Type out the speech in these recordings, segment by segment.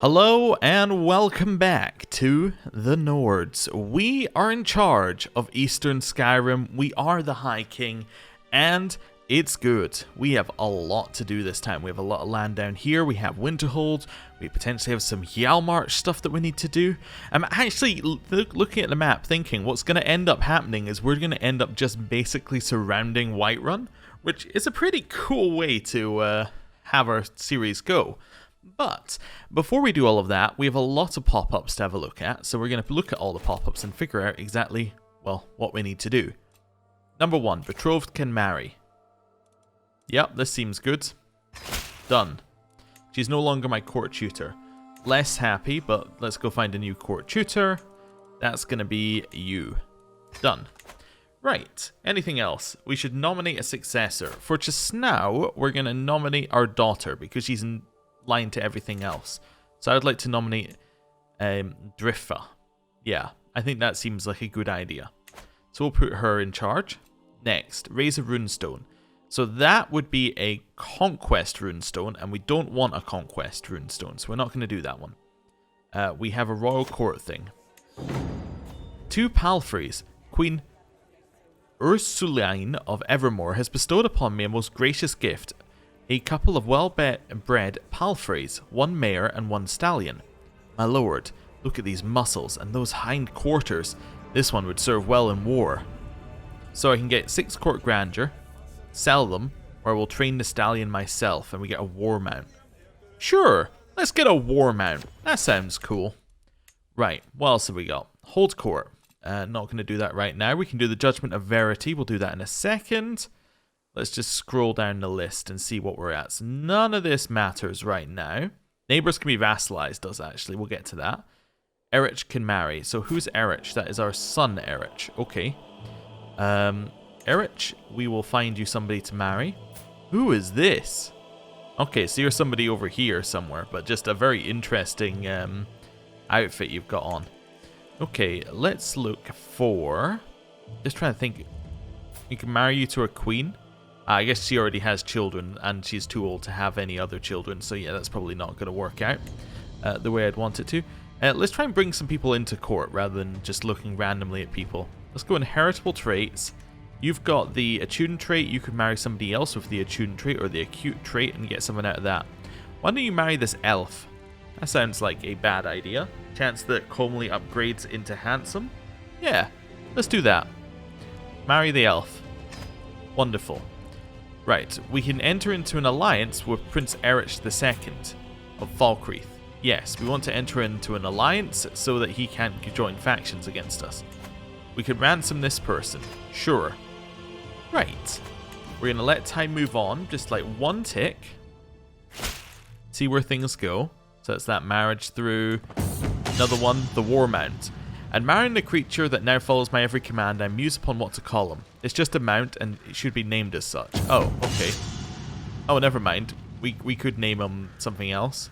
Hello and welcome back to the Nords. We are in charge of Eastern Skyrim. We are the High King and it's good. We have a lot to do this time. We have a lot of land down here. We have Winterhold. We potentially have some Hjalmarch stuff that we need to do. I'm actually looking at the map thinking what's going to end up happening is we're going to end up just basically surrounding Whiterun, which is a pretty cool way to have our series go. But before we do all of that, we have a lot of pop-ups to have a look at, so we're going to look at all the pop-ups and figure out exactly, well, what we need to do. Number 1, betrothed can marry. Yep, this seems good. Done. She's no longer my court tutor. Less happy, but let's go find a new court tutor. That's going to be you. Done. Right, anything else? We should nominate a successor. For just now, we're going to nominate our daughter, because she's in line to everything else. So I'd like to nominate Driffa. Yeah, I think that seems like a good idea. So we'll put her in charge. Next, raise a runestone. So that would be a conquest runestone, and we don't want a conquest runestone, so we're not going to do that one. We have a royal court thing. 2 palfreys. Queen Ursuline of Evermore has bestowed upon me a most gracious gift. A couple of well-bred palfreys, 1 mare and 1 stallion. My lord, look at these muscles and those hind quarters. This one would serve well in war. So I can get 6 court grandeur, sell them, or I will train the stallion myself and we get a war mount. Sure, let's get a war mount. That sounds cool. Right, what else have we got? Hold court. Not going to do that right now. We can do the Judgment of Verity. We'll do that in a second. Let's just scroll down the list and see what we're at. So none of this matters right now. Neighbors can be vassalized, does actually. We'll get to that. Erich can marry. So who's Erich? That is our son, Erich. Okay. Erich, we will find you somebody to marry. Who is this? Okay, so you're somebody over here somewhere, but just a very interesting outfit you've got on. Okay, let's look for... Just trying to think. We can marry you to a queen. I guess she already has children, and she's too old to have any other children, so yeah, that's probably not going to work out the way I'd want it to. Let's try and bring some people into court, rather than just looking randomly at people. Let's go inheritable traits. You've got the attuned trait. You could marry somebody else with the attuned trait, or the acute trait, and get someone out of that. Why don't you marry this elf? That sounds like a bad idea. Chance that comely upgrades into handsome? Yeah, let's do that. Marry the elf. Wonderful. Right, we can enter into an alliance with Prince Erich II of Falkreath. Yes, we want to enter into an alliance so that he can't join factions against us. We could ransom this person. Sure. Right. We're going to let time move on, just like 1 tick. See where things go. So that's that marriage through. Another one, the war mount. And marrying the creature that now follows my every command, I muse upon what to call him. It's just a mount, and it should be named as such. Oh, okay. Oh, never mind. We could name him something else.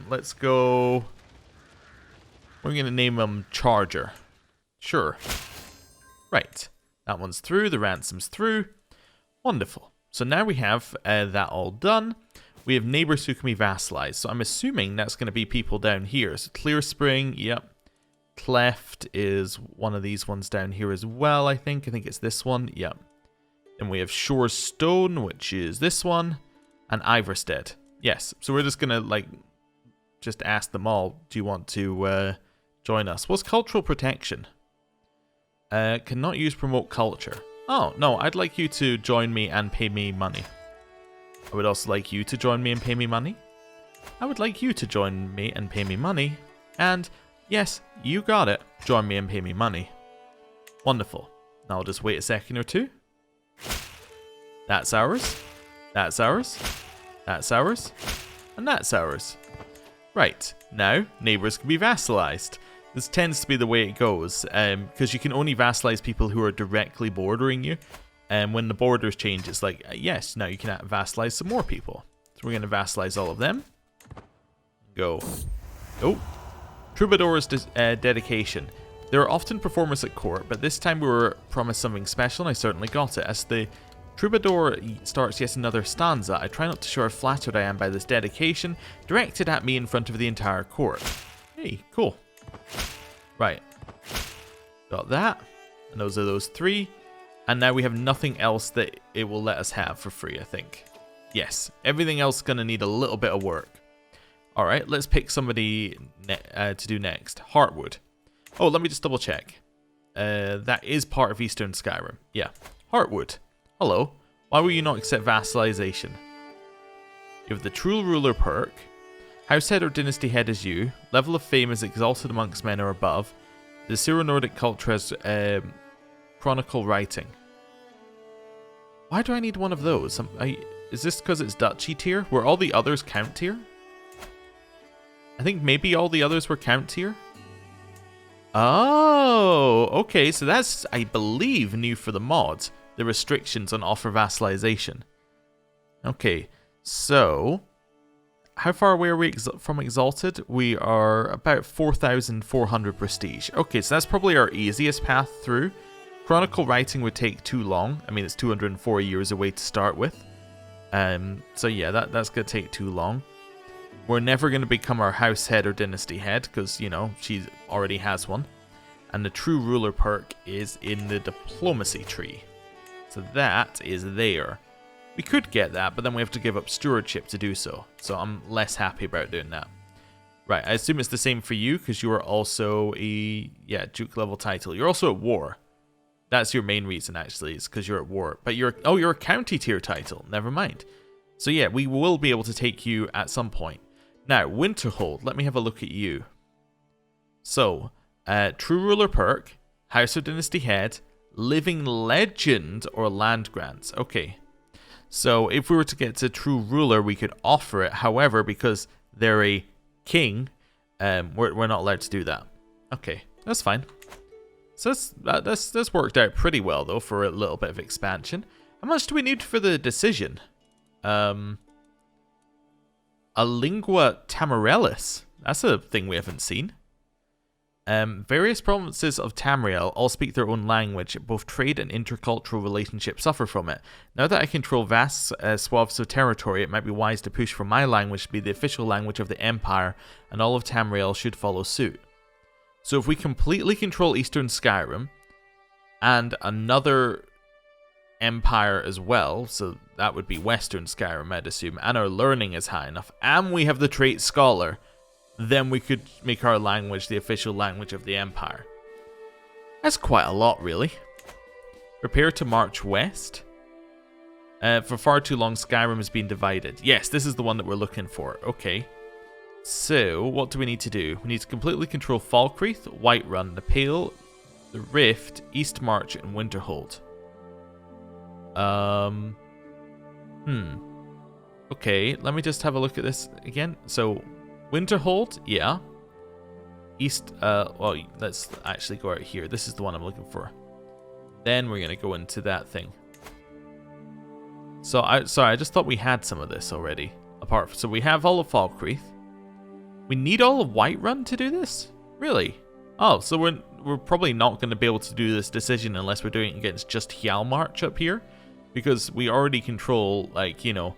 Let's go... We're going to name him Charger. Sure. Right. That one's through. The ransom's through. Wonderful. So now we have that all done. We have neighbors who can be vassalized. So I'm assuming that's going to be people down here. So Clear Spring, yep. Cleft is one of these ones down here as well, I think. I think it's this one, yep. Then we have Shore Stone, which is this one. And Iverstead. Yes, so we're just going to, like, just ask them all, do you want to join us? What's cultural protection? Cannot use promote culture. Oh, no, I'd like you to join me and pay me money. I would also like you to join me and pay me money. I would like you to join me and pay me money. And, yes, you got it. Join me and pay me money. Wonderful. Now I'll just wait a second or two. That's ours. That's ours. That's ours. And that's ours. Right. Now, neighbors can be vassalized. This tends to be the way it goes, because you can only vassalize people who are directly bordering you. And when the borders change, it's like, yes, now you can vassalize some more people. So we're going to vassalize all of them. Go. Oh. Troubadour's dedication. There are often performers at court, but this time we were promised something special, and I certainly got it. As the Troubadour starts yet another stanza. I try not to show how flattered I am by this dedication, directed at me in front of the entire court. Hey, cool. Right. Got that. And those are those 3. And now we have nothing else that it will let us have for free, I think. Yes, everything else is going to need a little bit of work. Alright, let's pick somebody to do next. Heartwood. Oh, let me just double check. That is part of Eastern Skyrim. Yeah. Heartwood. Hello. Why will you not accept Vassalization? You have the True Ruler perk. Househead or Dynasty Head is you. Level of Fame is exalted amongst men or above. The Syro-Nordic culture has chronicle writing. Why do I need one of those? Is this because it's Duchy tier? Were all the others count tier? I think maybe all the others were count tier. Oh, okay. So that's, I believe, new for the mods. The restrictions on offer vassalization. Okay, so how far away are we from Exalted? We are about 4,400 prestige. Okay, so that's probably our easiest path through. Chronicle writing would take too long. I mean, it's 204 years away to start with. So yeah, that's going to take too long. We're never going to become our house head or dynasty head because, you know, she already has one. And the True Ruler perk is in the diplomacy tree. So that is there. We could get that, but then we have to give up stewardship to do so. So I'm less happy about doing that. Right, I assume it's the same for you because you are also a, Duke level title. You're also at war. That's your main reason, actually, is because you're at war. But you're a county tier title. Never mind. So yeah, we will be able to take you at some point. Now, Winterhold, let me have a look at you. So, True Ruler perk, House of Dynasty Head, Living Legend, or Land Grants. Okay. So, if we were to get to True Ruler, we could offer it. However, because they're a king, we're not allowed to do that. Okay, that's fine. So that's worked out pretty well, though, for a little bit of expansion. How much do we need for the decision? A lingua Tamarelis. That's a thing we haven't seen. Various provinces of Tamriel all speak their own language. Both trade and intercultural relationships suffer from it. Now that I control vast swaths of territory, it might be wise to push for my language to be the official language of the Empire, and all of Tamriel should follow suit. So if we completely control Eastern Skyrim, and another Empire as well, so that would be Western Skyrim, I'd assume, and our learning is high enough, and we have the trait Scholar, then we could make our language the official language of the Empire. That's quite a lot, really. Prepare to march west. For far too long, Skyrim has been divided. Yes, this is the one that we're looking for. Okay. So, what do we need to do? We need to completely control Falkreath, Whiterun, the Pale, the Rift, Eastmarch, and Winterhold. Okay, let me just have a look at this again. So, Winterhold, yeah. Well, let's actually go out here. This is the one I'm looking for. Then we're going to go into that thing. So, I just thought we had some of this already. So we have all of Falkreath. We need all of Whiterun to do this? Really? Oh, so we're probably not going to be able to do this decision unless we're doing it against just Hjalmarch up here. Because we already control, like, you know,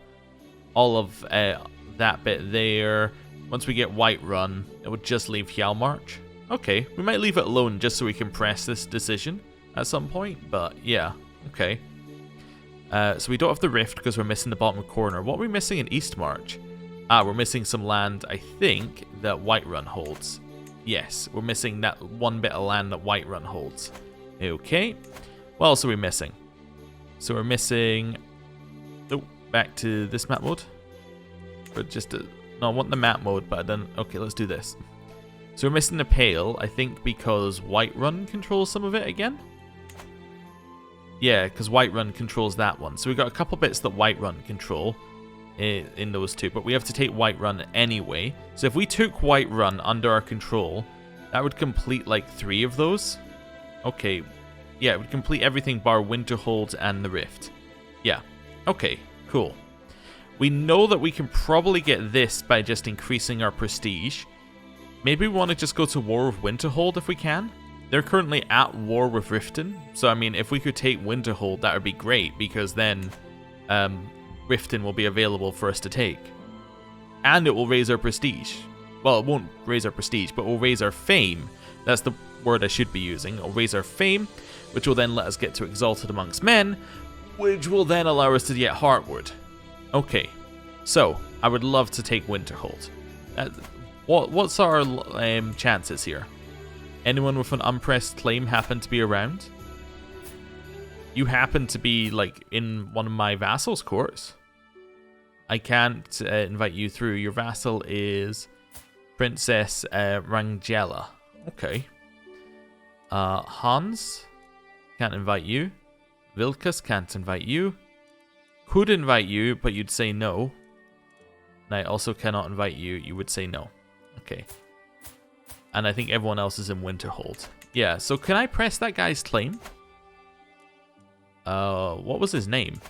all of that bit there. Once we get Whiterun, it would just leave Hjalmarch. Okay, we might leave it alone just so we can press this decision at some point. But, yeah, okay. So we don't have the Rift because we're missing the bottom corner. What are we missing in Eastmarch? We're missing some land, I think, that Whiterun holds. Yes, we're missing that one bit of land that Whiterun holds. Okay. What else are we missing? So we're missing... Oh, back to this map mode. But just no, I want the map mode, but then... Okay, let's do this. So we're missing the Pale, I think because Whiterun controls some of it again? Yeah, because Whiterun controls that one. So we've got a couple bits that Whiterun control in those two, but we have to take Whiterun anyway. So if we took Whiterun under our control, that would complete like 3 of those. Okay, yeah, it would complete everything bar Winterhold and the Rift. Yeah, okay, cool. We know that we can probably get this by just increasing our prestige. Maybe we want to just go to war with Winterhold if we can. They're currently at war with Riften, so I mean, if we could take Winterhold, that would be great, because then Riften will be available for us to take. And it will raise our prestige. Well, it won't raise our prestige, but it will raise our fame. That's the word I should be using. It will raise our fame, which will then let us get to Exalted Amongst Men, which will then allow us to get Heartwood. Okay, so I would love to take Winterhold. What's our chances here? Anyone with an unpressed claim happen to be around? You happen to be, like, in one of my vassals' courts. I can't invite you through. Your vassal is Princess Rangela. Okay. Hans, can't invite you. Vilkas, can't invite you. Could invite you, but you'd say no. And I also cannot invite you. You would say no. Okay. And I think everyone else is in Winterhold. Yeah, so can I press that guy's claim? What was his name?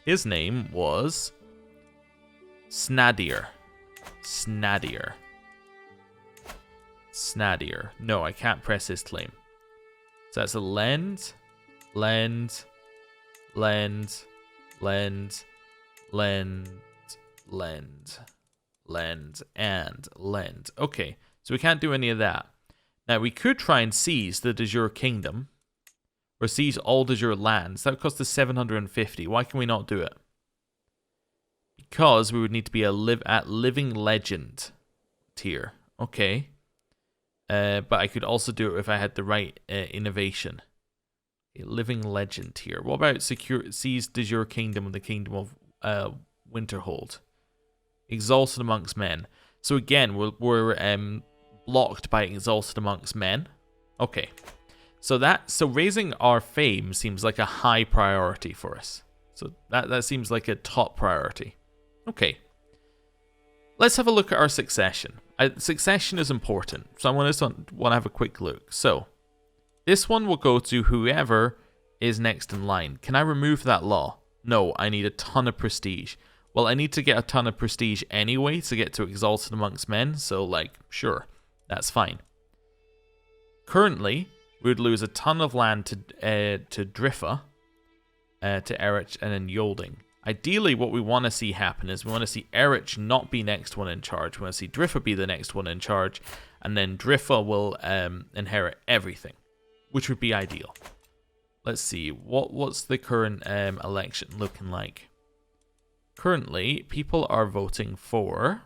His name was Snadier. Snadier. Snadier. No, I can't press his claim. So that's a lend, lend, lend, lend, lend, lend, lend, and lend. Okay, so we can't do any of that. Now, we could try and seize the de jure kingdom, or seize all de jure lands. That would cost us 750. Why can we not do it? Because we would need to be at living legend tier. Okay. But I could also do it if I had the right innovation. A living legend tier. What about seize de jure kingdom and the kingdom of Winterhold? Exalted Amongst Men. So again, we're blocked by Exalted Amongst Men. Okay. So raising our fame seems like a high priority for us. So that seems like a top priority. Okay. Let's have a look at our succession. Succession is important, so I want to have a quick look. So this one will go to whoever is next in line. Can I remove that law? No, I need a ton of prestige. Well, I need to get a ton of prestige anyway to get to Exalted Amongst Men, so, like, sure, that's fine. Currently, we would lose a ton of land to Driffa, to Erich, and then Yolding. Ideally, what we want to see happen is we want to see Erich not be next one in charge. We want to see Driffa be the next one in charge, and then Driffa will inherit everything, which would be ideal. Let's see, what's the current election looking like? Currently, people are voting for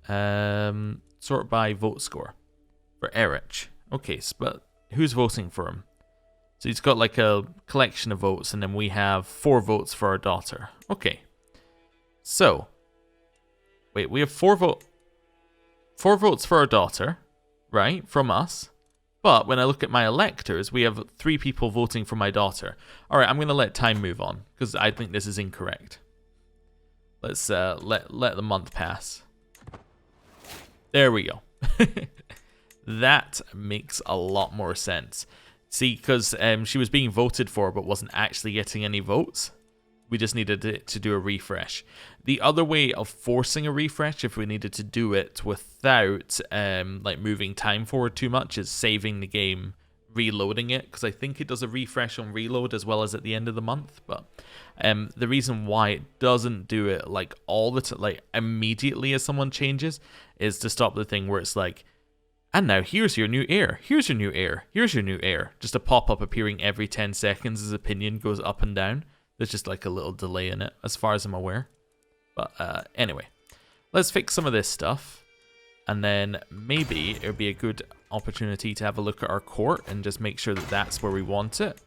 sort by vote score for Erich. Okay, but who's voting for him? So he's got like a collection of votes, and then we have 4 votes for our daughter. Okay. So, wait, we have 4 votes for our daughter, right, from us. But when I look at my electors, we have 3 people voting for my daughter. All right, I'm going to let time move on, because I think this is incorrect. Let's let the month pass. There we go. That makes a lot more sense. See, because she was being voted for but wasn't actually getting any votes. We just needed to do a refresh. The other way of forcing a refresh, if we needed to do it without like moving time forward too much, is saving the game, reloading it, because I think it does a refresh on reload as well as at the end of the month. But the reason why it doesn't do it like all the time, like immediately as someone changes, is to stop the thing where it's like, and now here's your new heir, here's your new heir, here's your new heir. Just a pop-up appearing every 10 seconds as opinion goes up and down. There's just like a little delay in it, as far as I'm aware. But anyway, let's fix some of this stuff. And then maybe it would be a good opportunity to have a look at our court and just make sure that that's where we want it.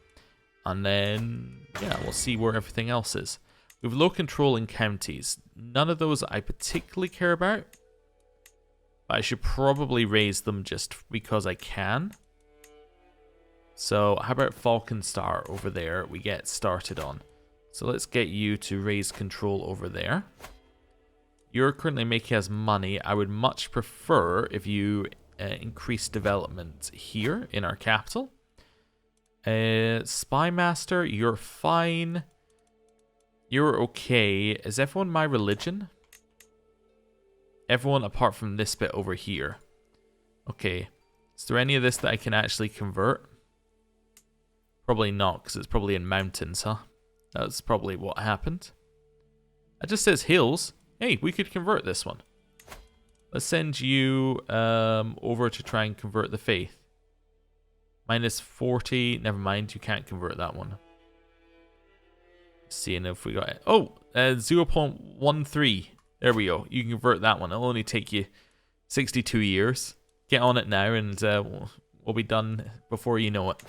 And then, yeah, we'll see where everything else is. We have low control in counties. None of those I particularly care about. But I should probably raise them just because I can. So how about Falkenstar over there we get started on. So let's get you to raise control over there. You're currently making us money. I would much prefer if you increase development here in our capital. Spy Master, you're fine. You're okay. Is everyone my religion? Everyone apart from this bit over here. Okay. Is there any of this that I can actually convert? Probably not, because it's probably in mountains, huh? That's probably what happened. It just says hills. Hey, we could convert this one. Let's send you over to try and convert the faith. Minus 40. Never mind, you can't convert that one. Seeing if we got it. Oh, 0.13. There we go. You can convert that one. It'll only take you 62 years. Get on it now and we'll be done before you know it.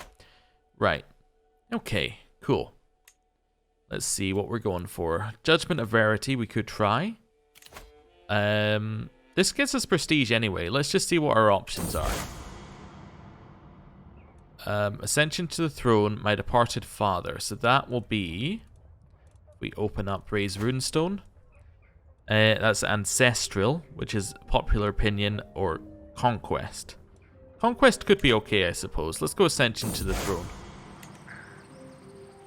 Right. Okay, cool. Let's see what we're going for. Judgment of Verity we could try. This gets us prestige anyway. Let's just see what our options are. Ascension to the throne, my departed father. So that will be... We open up Raise Runestone. That's Ancestral, which is popular opinion, or Conquest. Conquest could be okay, I suppose. Let's go Ascension to the throne.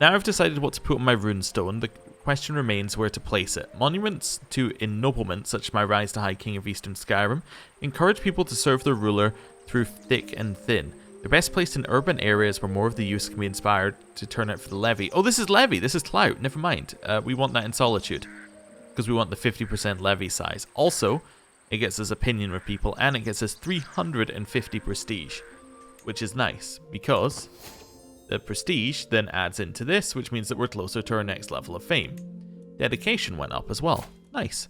Now I've decided what to put on my runestone, the question remains where to place it. Monuments to ennoblement, such as my Rise to High King of Eastern Skyrim, encourage people to serve their ruler through thick and thin. They're best placed in urban areas where more of the use can be inspired to turn out for the levy. Oh, this is levy. This is clout. Never mind. We want that in Solitude because we want the 50% levy size. Also, it gets us opinion with people and it gets us 350 prestige, which is nice because the prestige then adds into this, which means that we're closer to our next level of fame. Dedication went up as well. Nice.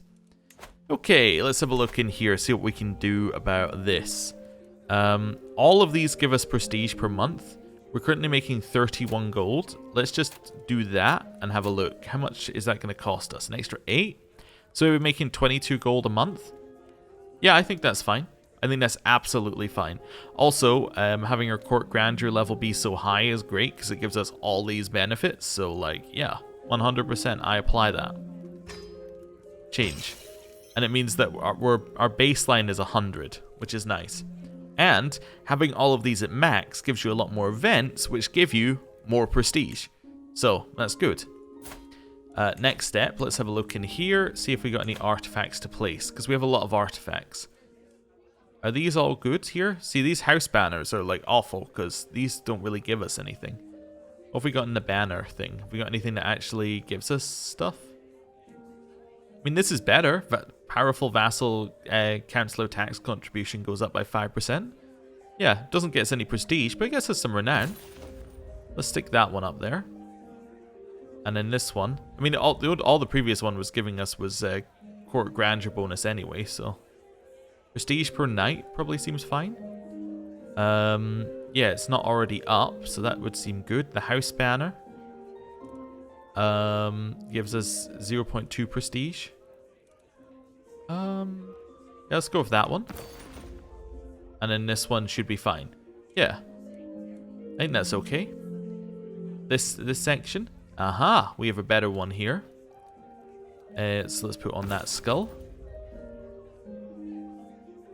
Okay, let's have a look in here, see what we can do about this. All of these give us prestige per month. We're currently making 31 gold. Let's just do that and have a look. How much is that going to cost us? An extra 8? So we're making 22 gold a month? Yeah, I think that's fine. I think that's absolutely fine. Also, having our court grandeur level be so high is great because it gives us all these benefits. So, like, yeah, 100% I apply that. Change. And it means that our baseline is 100, which is nice. And having all of these at max gives you a lot more events, which give you more prestige. So, that's good. Next step, let's have a look in here, see if we got any artifacts to place, because we have a lot of artifacts. Are these all good here? See, these house banners are like awful, because these don't really give us anything. What have we got in the banner thing? Have we got anything that actually gives us stuff? I mean, this is better. Powerful vassal councillor tax contribution goes up by 5%. Yeah, doesn't get us any prestige, but it gets us some renown. Let's stick that one up there. And then this one. I mean, all the previous one was giving us was court grandeur bonus anyway, so... Prestige per night probably seems fine. Yeah, it's not already up, so that would seem good. The house banner gives us 0.2 prestige. Yeah, let's go with that one. And then this one should be fine. Yeah. I think that's okay. This section. Aha, we have a better one here. So let's put on that skull.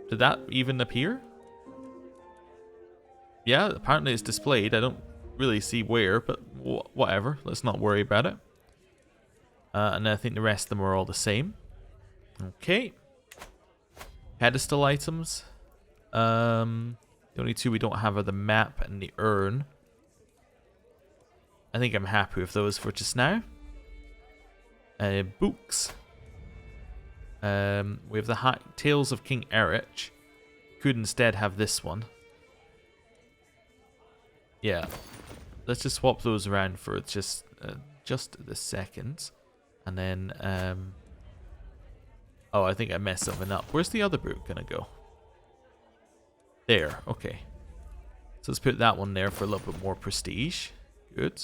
Did that even appear? Yeah, apparently it's displayed. I don't really see where, but whatever. Let's not worry about it. And I think the rest of them are all the same. Okay. Pedestal items. The only two we don't have are the map and the urn. I think I'm happy with those for just now. Books. We have the Tales of King Erich. Could instead have this one. Yeah. Let's just swap those around for just the second. And then... oh, I think I messed something up. Where's the other book gonna go? There, okay. So let's put that one there for a little bit more prestige. Good.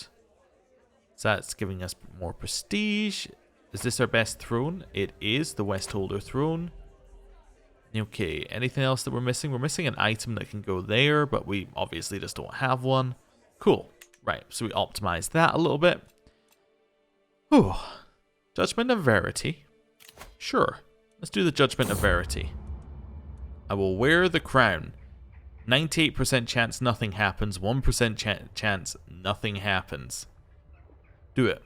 So that's giving us more prestige. Is this our best throne? It is the Westholder throne. Okay, anything else that we're missing? We're missing an item that can go there, but we obviously just don't have one. Cool. Right, so we optimize that a little bit. Whew. Judgment of Verity. Sure. Let's do the Judgment of Verity. I will wear the crown. 98% chance nothing happens. 1% chance nothing happens. Do it.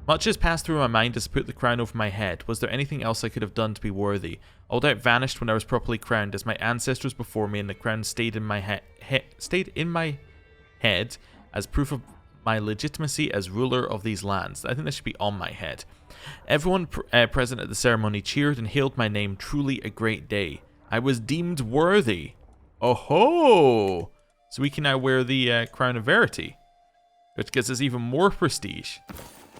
Much has passed through my mind as I put the crown over my head. Was there anything else I could have done to be worthy? All doubt vanished when I was properly crowned, as my ancestors before me, and the crown stayed in my head as proof of my legitimacy as ruler of these lands. I think that should be on my head. Everyone present at the ceremony cheered and hailed my name. Truly a great day. I was deemed worthy. Oh ho! So we can now wear the crown of verity, which gives us even more prestige.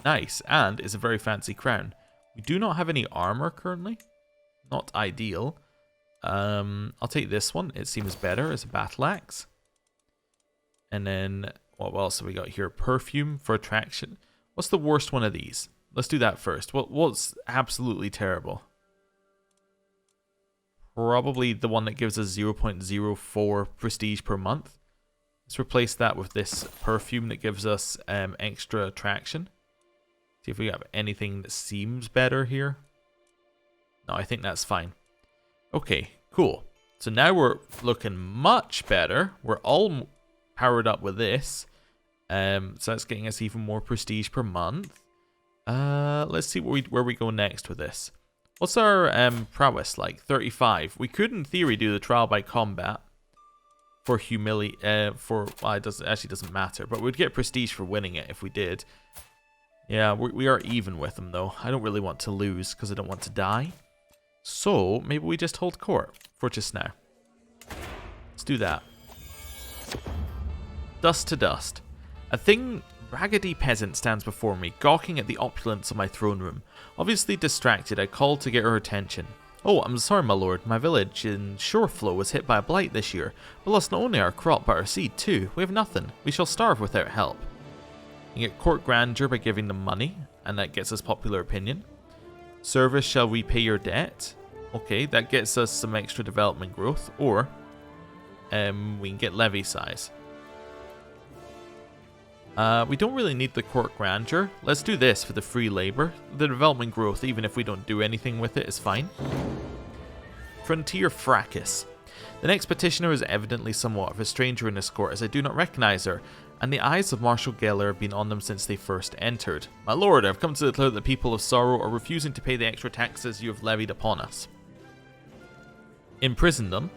Nice, and it's a very fancy crown. We do not have any armor currently. Not ideal. I'll take this one. It seems better as a battle axe. And then, what else have we got here? Perfume for attraction. What's the worst one of these? Let's do that first. What's absolutely terrible? Probably the one that gives us 0.04 prestige per month. Let's replace that with this perfume that gives us extra attraction. See if we have anything that seems better here. No, I think that's fine. Okay, cool. So now we're looking much better. We're all powered up with this. So that's getting us even more prestige per month. Let's see where we go next with this. What's our prowess like? 35. We could, in theory, do the trial by combat for well, it actually doesn't matter, but we'd get prestige for winning it if we did. Yeah, we are even with them, though. I don't really want to lose because I don't want to die. So, maybe we just hold court for just now. Let's do that. Dust to dust. A thin, raggedy peasant stands before me, gawking at the opulence of my throne room. Obviously distracted, I called to get her attention. Oh, I'm sorry, my lord. My village in Shoreflow was hit by a blight this year. We lost not only our crop, but our seed, too. We have nothing. We shall starve without help. You get court grandeur by giving them money, and that gets us popular opinion. Service shall repay your debt. Okay, that gets us some extra development growth, or we can get levy size. We don't really need the court grandeur. Let's do this for the free labor. The development growth, even if we don't do anything with it, is fine. Frontier fracas. The next petitioner is evidently somewhat of a stranger in this court, as I do not recognize her, and the eyes of Marshal Geller have been on them since they first entered. My lord, I have come to declare that the people of Sorrow are refusing to pay the extra taxes you have levied upon us. Imprison them.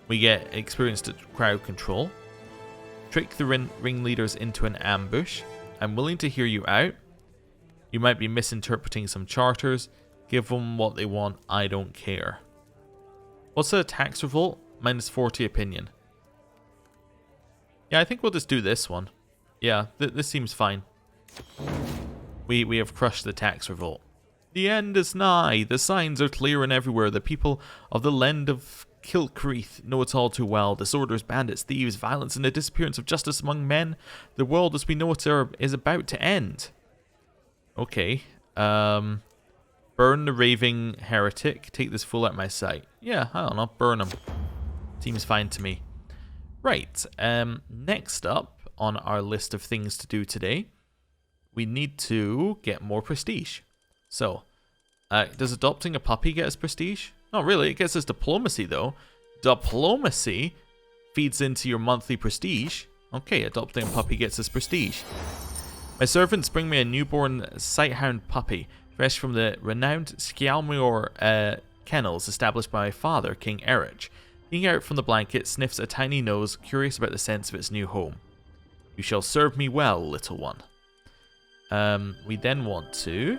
We get experience to crowd control. Trick the ringleaders into an ambush. I'm willing to hear you out. You might be misinterpreting some charters. Give them what they want. I don't care. What's a tax revolt? -40 opinion. Yeah, I think we'll just do this one. Yeah, this seems fine. We have crushed the tax revolt. The end is nigh. The signs are clear and everywhere. The people of the land of Kilcreath know it all too well. Disorders, bandits, thieves, violence, and the disappearance of justice among men. The world as we know it is about to end. Okay. Burn the raving heretic. Take this fool out my sight. Yeah, I don't know. Burn him. Seems fine to me. Right. Next up on our list of things to do today, we need to get more prestige. So, does adopting a puppy get us prestige? Not really. It gets us diplomacy, though. Diplomacy feeds into your monthly prestige. Okay, adopting a puppy gets us prestige. My servants bring me a newborn sighthound puppy, fresh from the renowned Skjalmur kennels established by my father, King Erich. Peeking out from the blanket, sniffs a tiny nose, curious about the sense of its new home. You shall serve me well, little one. We then want to...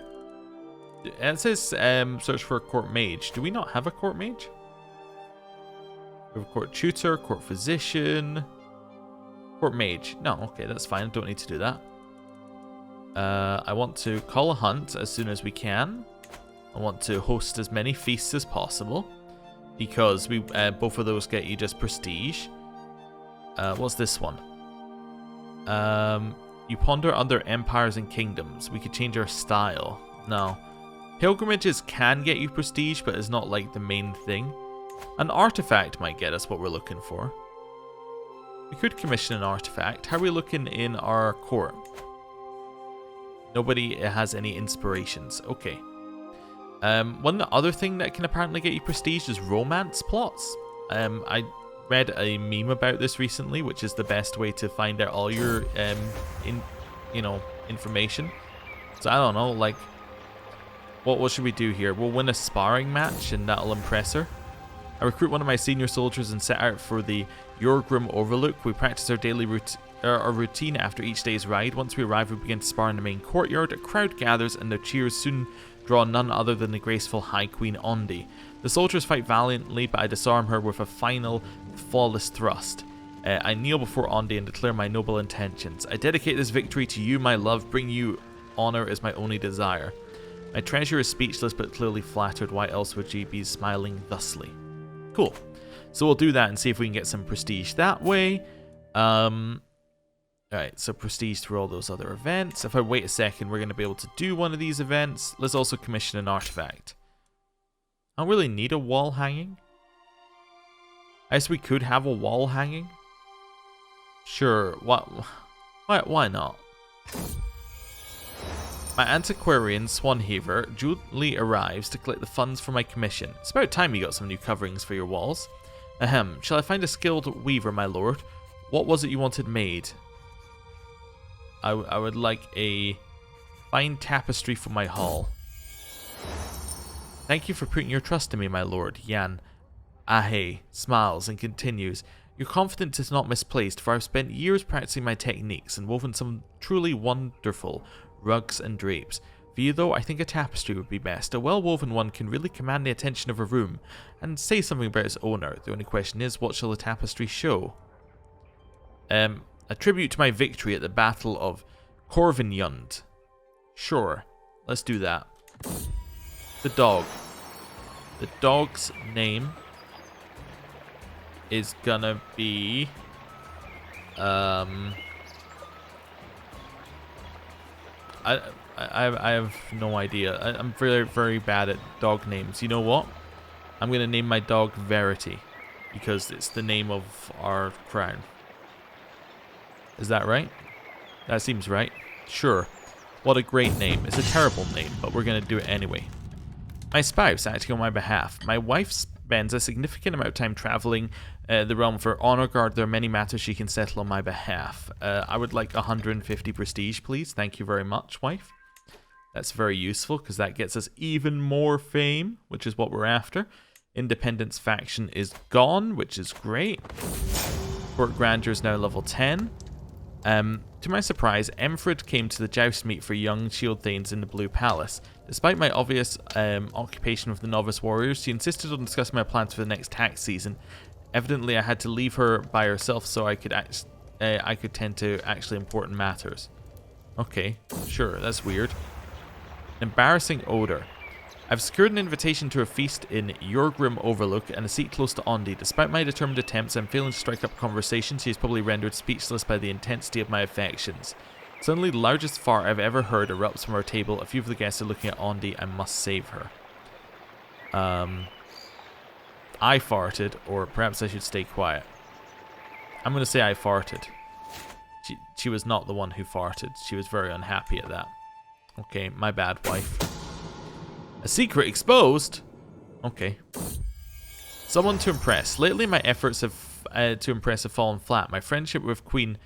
It says search for a court mage. Do we not have a court mage? We have a court tutor, court physician, court mage. No, okay, that's fine. I don't need to do that. I want to call a hunt as soon as we can. I want to host as many feasts as possible, because we both of those get you just prestige. What's this one? You ponder other empires and kingdoms. We could change our style. No. Pilgrimages can get you prestige, but it's not like the main thing. An artifact might get us what we're looking for. We could commission an artifact. How are we looking in our court? Nobody has any inspirations. Okay. One other thing that can apparently get you prestige is romance plots. I read a meme about this recently, which is the best way to find out all your information. So I don't know, like, what should we do here? We'll win a sparring match and that'll impress her. I recruit one of my senior soldiers and set out for the Yorgrim Overlook. We practice our daily routine after each day's ride. Once we arrive, we begin to spar in the main courtyard. A crowd gathers and their cheers soon draw none other than the graceful High Queen Ondi. The soldiers fight valiantly, but I disarm her with a final flawless thrust. I kneel before Ondi and declare my noble intentions. I dedicate this victory to you, my love. Bring you honor is my only desire. My treasure is speechless but clearly flattered. Why else would she be smiling thusly? Cool. So we'll do that and see if we can get some prestige that way. Alright, so prestige through all those other events. If I wait a second, we're going to be able to do one of these events. Let's also commission an artifact. I don't really need a wall hanging. I guess we could have a wall hanging. Sure, why not? My antiquarian Swanhaver duly arrives to collect the funds for my commission. It's about time you got some new coverings for your walls. Ahem, shall I find a skilled weaver, my lord? What was it you wanted made? I would like a fine tapestry for my hall. Thank you for putting your trust in me, my lord. Jan Ahe smiles and continues. Your confidence is not misplaced, for I've spent years practicing my techniques and woven some truly wonderful rugs and drapes. For you, though, I think a tapestry would be best. A well-woven one can really command the attention of a room and say something about its owner. The only question is, what shall the tapestry show? A tribute to my victory at the Battle of Corvinjund. Sure, let's do that. The dog. The dog's name is gonna be... I have no idea. I'm very, very bad at dog names. You know what? I'm gonna name my dog Verity because it's the name of our crown. Is that right? That seems right. Sure. What a great name. It's a terrible name, but we're going to do it anyway. My spouse acting on my behalf. My wife spends a significant amount of time traveling the realm for honor guard. There are many matters she can settle on my behalf. I would like 150 prestige, please. Thank you very much, wife. That's very useful because that gets us even more fame, which is what we're after. Independence faction is gone, which is great. Court grandeur is now level 10. To my surprise, Emfred came to the joust meet for young shield thanes in the Blue Palace. Despite my obvious occupation with the novice warriors, she insisted on discussing my plans for the next tax season. Evidently, I had to leave her by herself so I could tend to actually important matters. Okay, sure, that's weird. Embarrassing odor. I've secured an invitation to a feast in Yorgrim Overlook and a seat close to Ondi. Despite my determined attempts, I'm failing to strike up conversation. She is probably rendered speechless by the intensity of my affections. Suddenly, the largest fart I've ever heard erupts from our table. A few of the guests are looking at Ondi. I must save her. I farted, or perhaps I should stay quiet. I'm going to say I farted. She was not the one who farted. She was very unhappy at that. Okay, my bad, wife. A secret exposed? Okay. Someone to impress. Lately, my efforts to impress have fallen flat. My friendship with Queen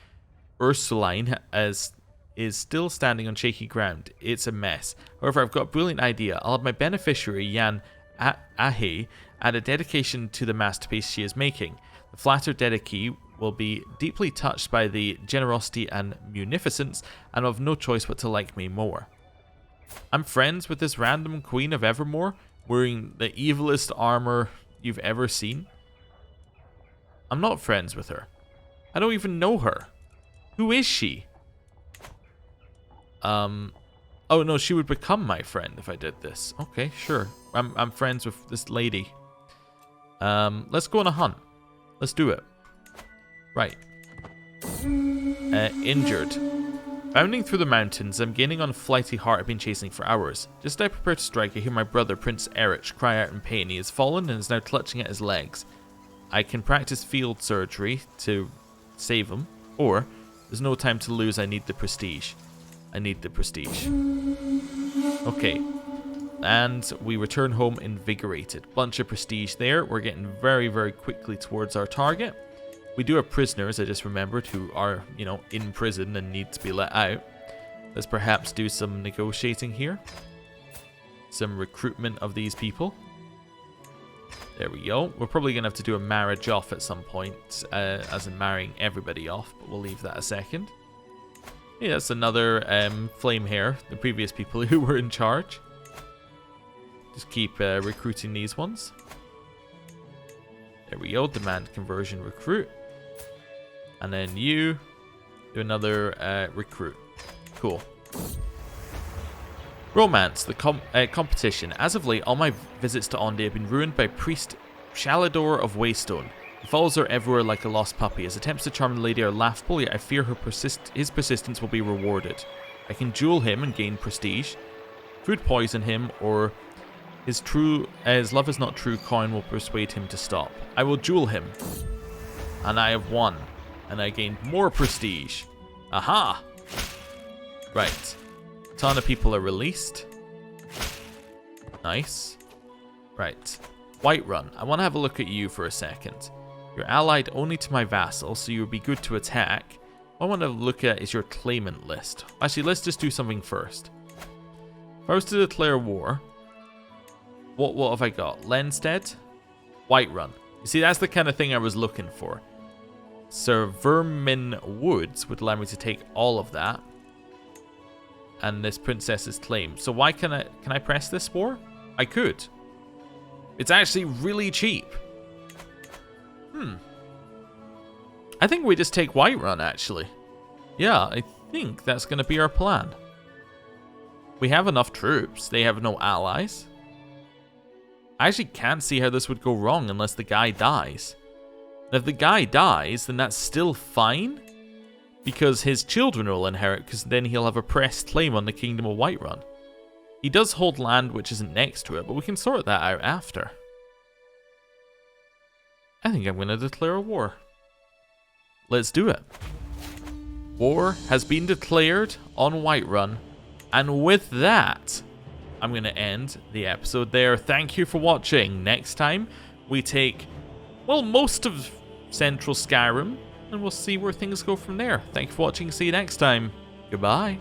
Ursuline is still standing on shaky ground. It's a mess. However, I've got a brilliant idea. I'll have my beneficiary, Jan Ahe, add a dedication to the masterpiece she is making. The flattered dedicee will be deeply touched by the generosity and munificence and will have no choice but to like me more. I'm friends with this random queen of Evermore, wearing the evilest armor you've ever seen. I'm not friends with her. I don't even know her. Who is she? Oh no, she would become my friend if I did this. Okay, sure. I'm friends with this lady. Let's go on a hunt. Let's do it. Right. Injured. Bounding through the mountains, I'm gaining on a flighty heart I've been chasing for hours. Just as I prepare to strike, I hear my brother, Prince Erich, cry out in pain. He has fallen and is now clutching at his legs. I can practice field surgery to save him, or there's no time to lose, I need the prestige. I need the prestige. Okay. And we return home invigorated. Bunch of prestige there. We're getting very, very quickly towards our target. We do have prisoners, I just remembered, who are, in prison and need to be let out. Let's perhaps do some negotiating here. Some recruitment of these people. There we go. We're probably going to have to do a marriage off at some point, as in marrying everybody off, but we'll leave that a second. Yeah, that's another flame hair, the previous people who were in charge. Just keep recruiting these ones. There we go, demand conversion recruit. And then you do another recruit. Cool. Romance, the competition. As of late, all my visits to Onde have been ruined by Priest Shalador of Waystone. He follows her everywhere like a lost puppy. His attempts to charm the lady are laughable, yet I fear his persistence will be rewarded. I can duel him and gain prestige, food poison him, or his love is not true coin will persuade him to stop. I will duel him. And I have won. And I gained more prestige. Aha! Right. A ton of people are released. Nice. Right. Whiterun. I want to have a look at you for a second. You're allied only to my vassal, so you'll be good to attack. What I want to look at is your claimant list. Actually, let's just do something first. If I was to declare war, what have I got? Lenstead? Whiterun. You see, that's the kind of thing I was looking for. Sir Vermin Woods would allow me to take all of that. And this princess's claim. So why can I press this war? I could. It's actually really cheap. I think we just take Whiterun, actually. Yeah, I think that's going to be our plan. We have enough troops. They have no allies. I actually can't see how this would go wrong unless the guy dies. And if the guy dies, then that's still fine. Because his children will inherit, because then he'll have a pressed claim on the Kingdom of Whiterun. He does hold land which isn't next to it, but we can sort that out after. I think I'm going to declare a war. Let's do it. War has been declared on Whiterun. And with that, I'm going to end the episode there. Thank you for watching. Next time, we take, well, most of Central Skyrim. And we'll see where things go from there. Thank you for watching. See you next time. Goodbye.